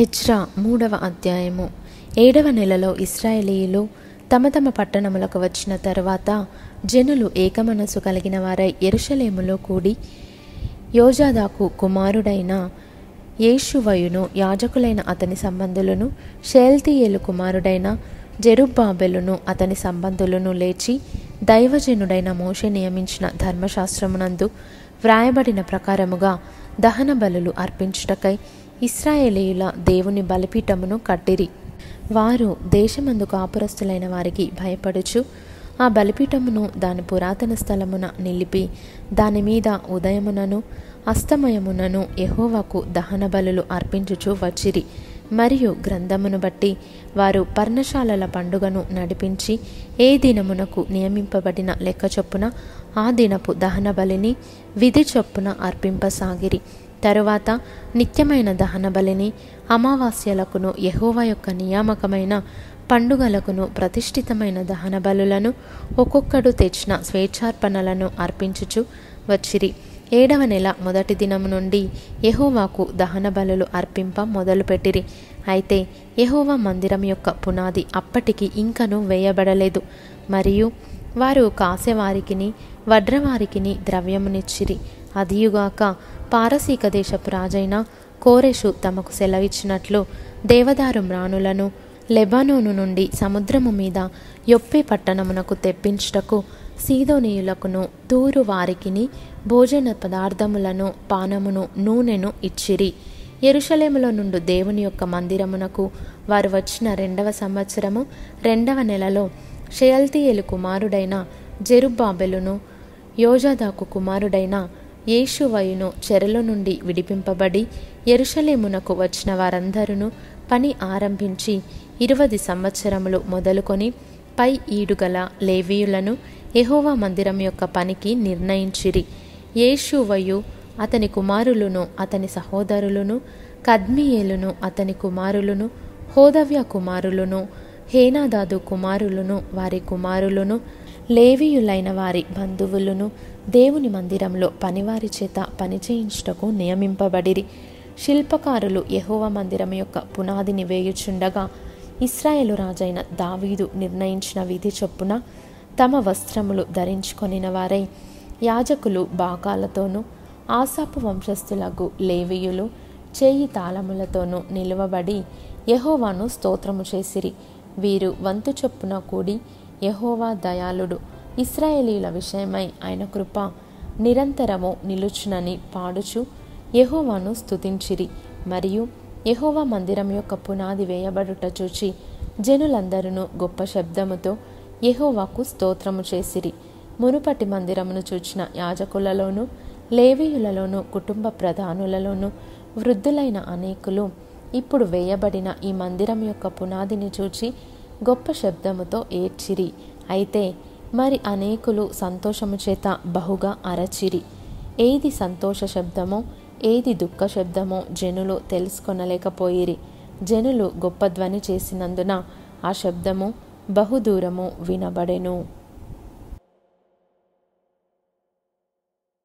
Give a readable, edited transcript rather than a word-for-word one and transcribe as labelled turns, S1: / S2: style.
S1: Ezra 3వ అధ్యాయము. 7వ నెలలో ఇశ్రాయేలీయులు తమ తమ పట్టణములకు వచ్చిన తరువాత జనులు ఏకమనసు కలిగిన వారై యెరూషలేములో కూడి యోజాదాకు కుమారుడైన యేషువయును యాజకులైన అతని సంబంధులను షేల్తీయేలు కుమారుడైన జెరుబ్బాబెలును అతని సంబంధులను లేచి దైవజనుడైన మోషే నియమించిన ధర్మశాస్త్రమునందు వ్రాయబడిన ప్రకారముగా దహన బలులు అర్పించుటకై ఇశ్రాయేలీయుల దేవుని బలిపీఠమును కట్టిరి. వారు దేశమందు కాపురస్తులైన వారికి భయపడుచు ఆ బలిపీఠమును దాని పురాతన స్థలమున నిలిపి దాని మీద ఉదయమునను అస్తమయమునను యెహోవాకు దహన బలులు అర్పించుచు వచ్చిరి. మరియు గ్రంథమును బట్టి వారు పర్ణశాలల పండుగను నడిపించి ఏ దినమునకు నియమింపబడిన లెక్క చొప్పున ఆ దినపు దహన బలిని విధి చొప్పున అర్పింపసాగిరి. తరువాత నిత్యమైన దహన బలిని అమావాస్యలకును యెహోవా యొక్క నియామకమైన పండుగలకును ప్రతిష్ఠితమైన దహన బలులను ఒక్కొక్కడు తెచ్చిన స్వేచ్ఛార్పణలను అర్పించుచు వచ్చిరి. 7వ నెల మొదటి దినము నుండి యెహోవాకు దహన బలులు అర్పింప మొదలుపెట్టిరి. అయితే యెహోవా మందిరం యొక్క పునాది అప్పటికి ఇంకను వేయబడలేదు. మరియు వారు కాసెవారికిని వడ్రవారికిని ద్రవ్యమునిచ్చిరి. అదియుగాక పారసీక దేశపు రాజైన కోరెషు తమకు సెలవిచ్చినట్లు దేవదారు మ్రాణులను లెబానోను నుండి సముద్రము మీద యొప్పే పట్టణమునకు తెప్పించుటకు సీదోనీయులకును తూరు వారికిని భోజన పదార్థములను పానమును నూనెను ఇచ్చిరి. యెరూషలేములో నుండి దేవుని యొక్క మందిరమునకు వారు వచ్చిన 2వ సంవత్సరము 2వ నెలలో షయల్తీయేలు కుమారుడైన జెరుబ్బాబెలును యోజాదాకు కుమారుడైన యేషువయును చెరలో నుండి విడిపింపబడి యెరూషలేమునకు వచ్చిన వారందరూ పని ఆరంభించి 20 సంవత్సరములు మొదలుకొని పై ఈడుగల లేవీయులను యెహోవా మందిరం యొక్క పనికి నిర్ణయించిరి. యేషువయు అతని కుమారులను అతని సహోదరులను కద్మియేలును అతని కుమారులను హోదవ్య కుమారులను హేనాదాదు కుమారులను వారి కుమారులను లేవీయులైన వారి బంధువులను దేవుని మందిరంలో పనివారి చేత పనిచేయించుటకు నియమింపబడిరి. శిల్పకారులు యెహోవా మందిరం యొక్క పునాదిని వేయుచుండగా ఇశ్రాయేలు రాజైన దావీదు నిర్ణయించిన విధి చొప్పున తమ వస్త్రములు ధరించుకొనిన వారై యాజకులు బాకాలతోనూ ఆసాపు వంశస్థులకు లేవీయులు చేయి తాళములతోనూ నిలువబడి యెహోవాను స్తోత్రము చేసిరి. వీరు వంతు చొప్పున కూడి యెహోవా దయాళుడు, ఇశ్రాయేలీయుల విషయమై ఆయన కృప నిరంతరము నిలుచునని పాడుచు యెహోవాను స్తుతించిరి. మరియు యెహోవా మందిరం యొక్క పునాది వేయబడుట చూచి జనులందరూ గొప్ప శబ్దముతో యెహోవాకు స్తోత్రము చేసిరి. మునుపటి మందిరమును చూచిన యాజకులలోను లేవీయులలోను కుటుంబ ప్రధానులలోను వృద్ధులైన అనేకులు ఇప్పుడు వేయబడిన ఈ మందిరం యొక్క పునాదిని చూచి గొప్ప శబ్దముతో ఏడ్చిరి. అయితే మరి అనేకులు సంతోషము చేత బహుగా అరచిరి. ఏది సంతోష శబ్దమో ఏది దుఃఖ శబ్దమో జనులు తెలుసుకొనలేకపోయిరి. జనులు గొప్ప ధ్వని చేసినందున ఆ శబ్దము బహుదూరము వినబడెను.